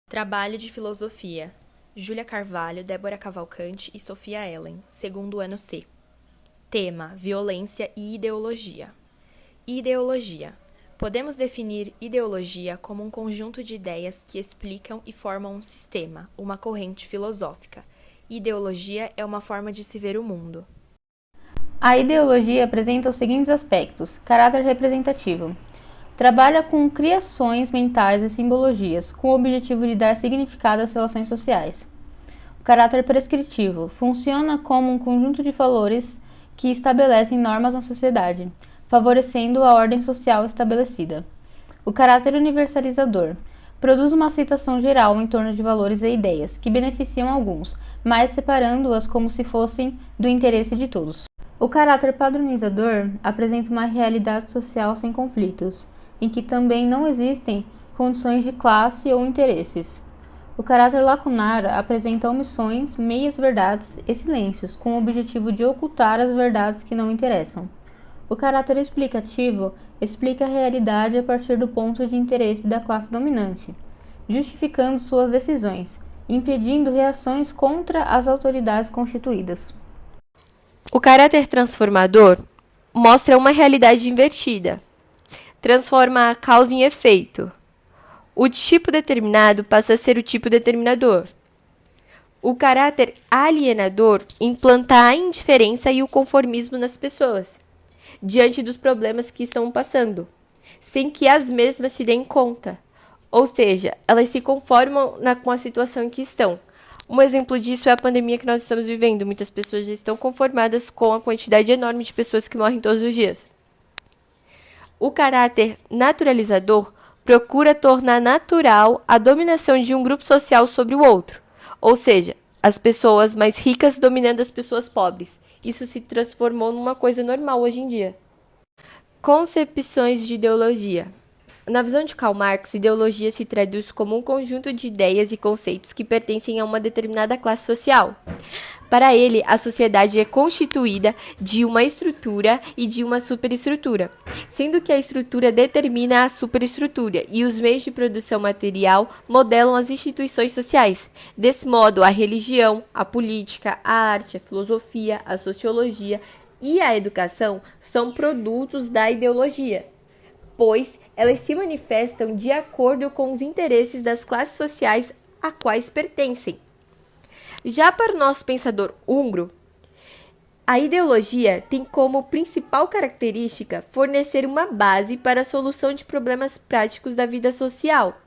Trabalho de filosofia. Júlia Carvalho, Débora Cavalcante e Sofia Ellen, segundo ano C. Tema: violência e ideologia. Ideologia. Podemos definir ideologia como um conjunto de ideias que explicam e formam um sistema, uma corrente filosófica. Ideologia é uma forma de se ver o mundo. A ideologia apresenta os seguintes aspectos: caráter representativo. Trabalha com criações mentais e simbologias, com o objetivo de dar significado às relações sociais. O caráter prescritivo. Funciona como um conjunto de valores que estabelecem normas na sociedade, favorecendo a ordem social estabelecida. O caráter universalizador. Produz uma aceitação geral em torno de valores e ideias, que beneficiam alguns, mas separando-as como se fossem do interesse de todos. O caráter padronizador apresenta uma realidade social sem conflitos, em que também não existem condições de classe ou interesses. O caráter lacunar apresenta omissões, meias-verdades e silêncios, com o objetivo de ocultar as verdades que não interessam. O caráter explicativo explica a realidade a partir do ponto de interesse da classe dominante, justificando suas decisões, impedindo reações contra as autoridades constituídas. O caráter transformador mostra uma realidade invertida. Transforma a causa em efeito. O tipo determinado passa a ser o tipo determinador. O caráter alienador implanta a indiferença e o conformismo nas pessoas, diante dos problemas que estão passando, sem que as mesmas se deem conta. Ou seja, elas se conformam com a situação em que estão. Um exemplo disso é a pandemia que nós estamos vivendo. Muitas pessoas já estão conformadas com a quantidade enorme de pessoas que morrem todos os dias. O caráter naturalizador procura tornar natural a dominação de um grupo social sobre o outro, ou seja, as pessoas mais ricas dominando as pessoas pobres. Isso se transformou numa coisa normal hoje em dia. Concepções de ideologia. Na visão de Karl Marx, ideologia se traduz como um conjunto de ideias e conceitos que pertencem a uma determinada classe social. Para ele, a sociedade é constituída de uma estrutura e de uma superestrutura, sendo que a estrutura determina a superestrutura e os meios de produção material modelam as instituições sociais. Desse modo, a religião, a política, a arte, a filosofia, a sociologia e a educação são produtos da ideologia, pois elas se manifestam de acordo com os interesses das classes sociais a quais pertencem. Já para o nosso pensador húngaro, a ideologia tem como principal característica fornecer uma base para a solução de problemas práticos da vida social.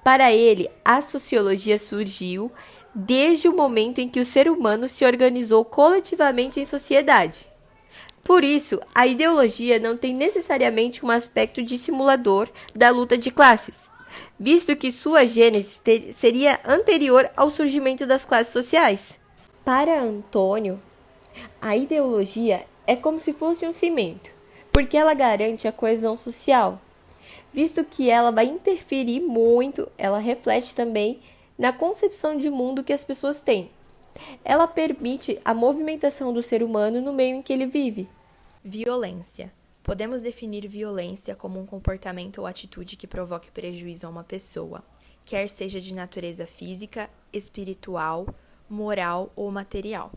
Para ele, a sociologia surgiu desde o momento em que o ser humano se organizou coletivamente em sociedade. Por isso, a ideologia não tem necessariamente um aspecto dissimulador da luta de classes, visto que sua gênese seria anterior ao surgimento das classes sociais. Para Antônio, a ideologia é como se fosse um cimento, porque ela garante a coesão social, visto que ela vai interferir muito, ela reflete também na concepção de mundo que as pessoas têm. Ela permite a movimentação do ser humano no meio em que ele vive. Violência. Podemos definir violência como um comportamento ou atitude que provoque prejuízo a uma pessoa, quer seja de natureza física, espiritual, moral ou material.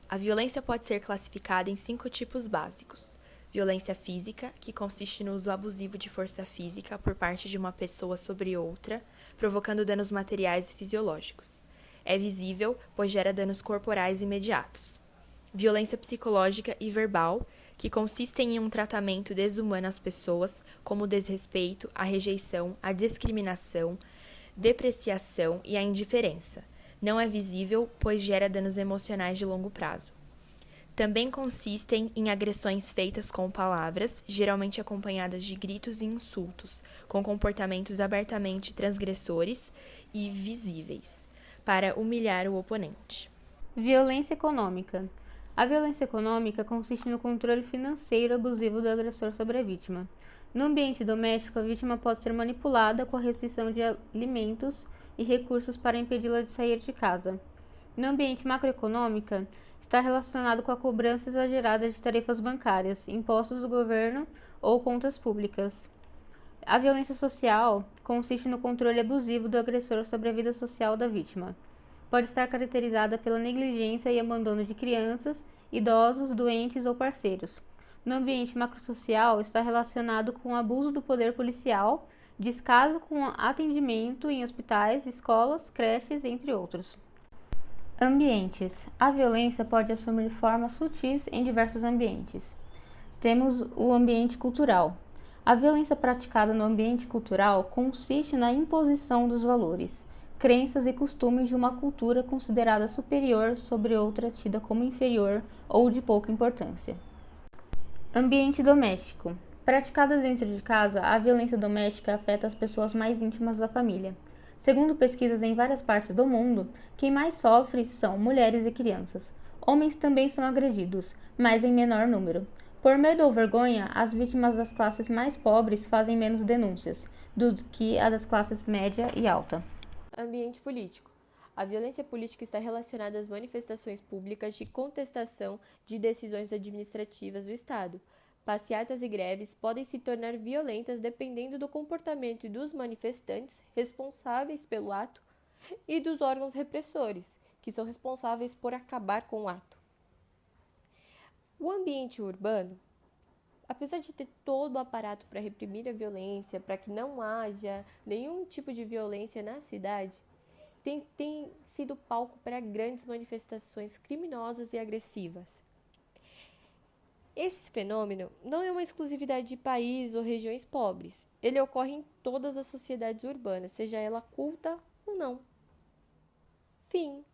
A violência pode ser classificada em 5 tipos básicos. Violência física, que consiste no uso abusivo de força física por parte de uma pessoa sobre outra, provocando danos materiais e fisiológicos. É visível, pois gera danos corporais imediatos. Violência psicológica e verbal, que consistem em um tratamento desumano às pessoas, como o desrespeito, a rejeição, a discriminação, depreciação e a indiferença. Não é visível, pois gera danos emocionais de longo prazo. Também consistem em agressões feitas com palavras, geralmente acompanhadas de gritos e insultos, com comportamentos abertamente transgressores e visíveis, para humilhar o oponente. Violência econômica. A violência econômica consiste no controle financeiro abusivo do agressor sobre a vítima. No ambiente doméstico, a vítima pode ser manipulada com a restrição de alimentos e recursos para impedi-la de sair de casa. No ambiente macroeconômico, está relacionado com a cobrança exagerada de tarefas bancárias, impostos do governo ou contas públicas. A violência social consiste no controle abusivo do agressor sobre a vida social da vítima. Pode estar caracterizada pela negligência e abandono de crianças, idosos, doentes ou parceiros. No ambiente macrosocial, está relacionado com o abuso do poder policial, descaso com atendimento em hospitais, escolas, creches, entre outros. Ambientes. A violência pode assumir formas sutis em diversos ambientes. Temos o ambiente cultural. A violência praticada no ambiente cultural consiste na imposição dos valores, crenças e costumes de uma cultura considerada superior sobre outra tida como inferior ou de pouca importância. Ambiente doméstico. Praticada dentro de casa, a violência doméstica afeta as pessoas mais íntimas da família. Segundo pesquisas em várias partes do mundo, quem mais sofre são mulheres e crianças. Homens também são agredidos, mas em menor número. Por medo ou vergonha, as vítimas das classes mais pobres fazem menos denúncias do que a das classes média e alta. Ambiente político. A violência política está relacionada às manifestações públicas de contestação de decisões administrativas do Estado. Passeatas e greves podem se tornar violentas dependendo do comportamento dos manifestantes responsáveis pelo ato e dos órgãos repressores, que são responsáveis por acabar com o ato. O ambiente urbano, apesar de ter todo o aparato para reprimir a violência, para que não haja nenhum tipo de violência na cidade, tem sido palco para grandes manifestações criminosas e agressivas. Esse fenômeno não é uma exclusividade de países ou regiões pobres. Ele ocorre em todas as sociedades urbanas, seja ela culta ou não. Fim.